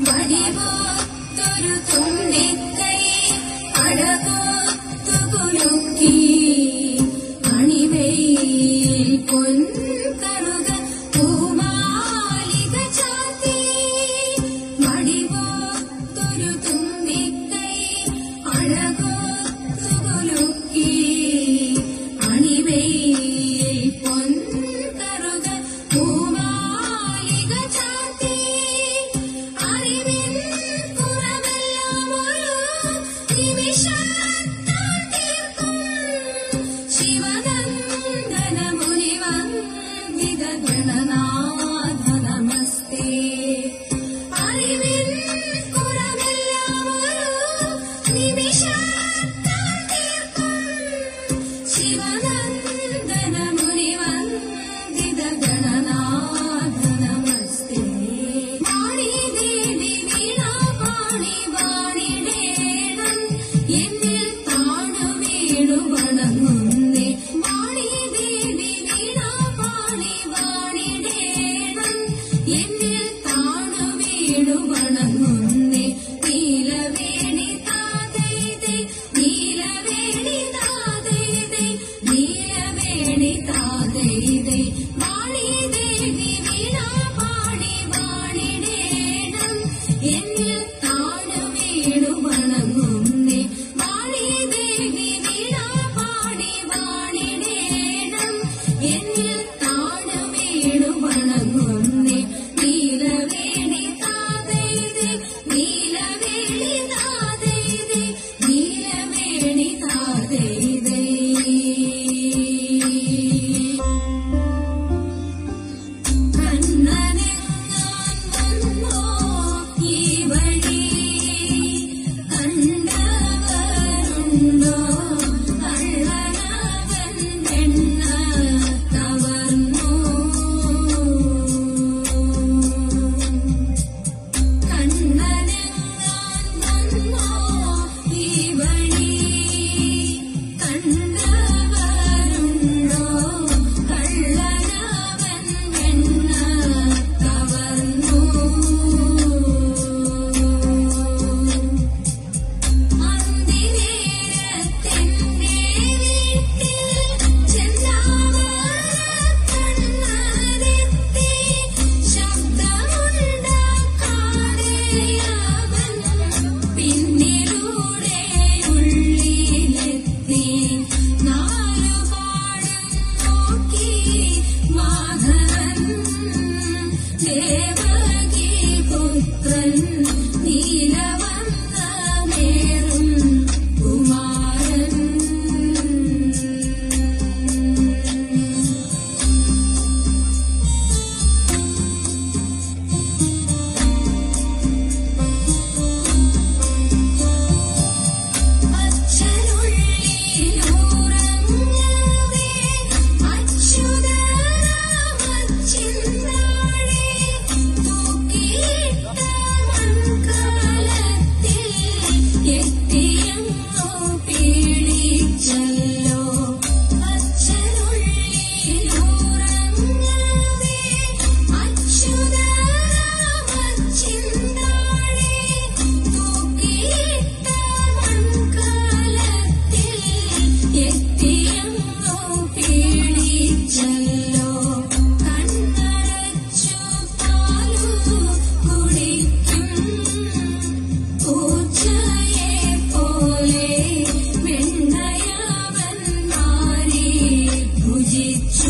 വടിവോത്തൊരു തുമ്പിക്കൈ അഴകോത്തുകുലുക്കി അണിവയിൽ പൊൻകറുക പൂമാലിക ചാർത്തി വടിവോത്തൊരു തുമ്പിക്കൈ അഴകോത്തുകുലുക്കി അണിവയിൽ പൊൻകറുക പൂമാലിക ചാർത്തി അറിവിൻ കുറവെല്ലാം ഒരു നിമിഷത്താൽ തീർക്കും ശിവനന്ദന മുനിവന്ദിത ഗണനാഥ നമസ്തേ അറിവിൻ കുറവെല്ലാം ഒരു നിമിഷത്താൽ തീർക്കും ശിവനന്ദന മുനിവന്ദിത ഗണനാഥ നമസ്തേ വാണി ദേവി വീണാപാണി വാണിടേണം എന്നിൽ താണു വീണു വണങ്ങുന്നേ വാണി ദേവി വീണാപാണി വാണിടേണം എന്നിൽ താണു വീണു വണങ്ങുന്നേ നീലവേണി താതൈതൈ നീലവേണി താതൈതൈ നീലവേണി താതൈതൈ വാണി ദേവി വീണാപാണി വാണിടേണം എന്നിൽ താണു വീണു വണങ്ങുന്നേ വാണി ദേവി വീണാപാണി വാണിടേണം എന്നിൽ താണു വീണു വണങ്ങുന്നേ നീലവേണി താതൈതൈ നീലവേണി താതൈതൈ നീലവേണി താതൈതൈ കണ്ണനെങ്ങാൻ വന്നോ ഈ വഴി കണ്ടവരുണ്ടോ കള്ളനവൻ പെണ്ണ കവർന്നു കണ്ണനെങ്ങാൻ വന്നോ ഈ വഴി കണ്ടവരുണ്ടോ കള്ളനവൻ പെണ്ണ കവർന്നു അന്തിനേരത്തെന്റെ വീട്ടിൽ ചെന്നാവറക്കണ്ണനെത്തി ശബ്ദമുണ്ടാക്കാതെ അവൻ പിന്നിലൂടെ ഉള്ളിലെത്തി നാലുപാടും നോക്കി മാധവൻ ദേവകി പുത്രൻ നീലവന്നമേറും കുമാരൻ അച്ഛനുള്ളിലൂറങ്ങവേ അച്യുതരാമച്ചിന്താഴെ തൂക്കിയിട്ട മൺകലത്തിൽ എത്തിയെന്നോ പീഡിച്ചല്ലോ അച്ഛനുള്ളിലൂറങ്ങവേ അച്യുതരാമച്ചിന്താഴെ തൂക്കിയിട്ട മൺകലത്തിൽ എത്തിയെന്നോ പീഡിച്ചല്ലോ കണ്ണടച്ചു പാലു കുടിക്കും പൂച്ചയെ പോലെ വെണ്ണയവൻ മാറി ഭുജിച്ചു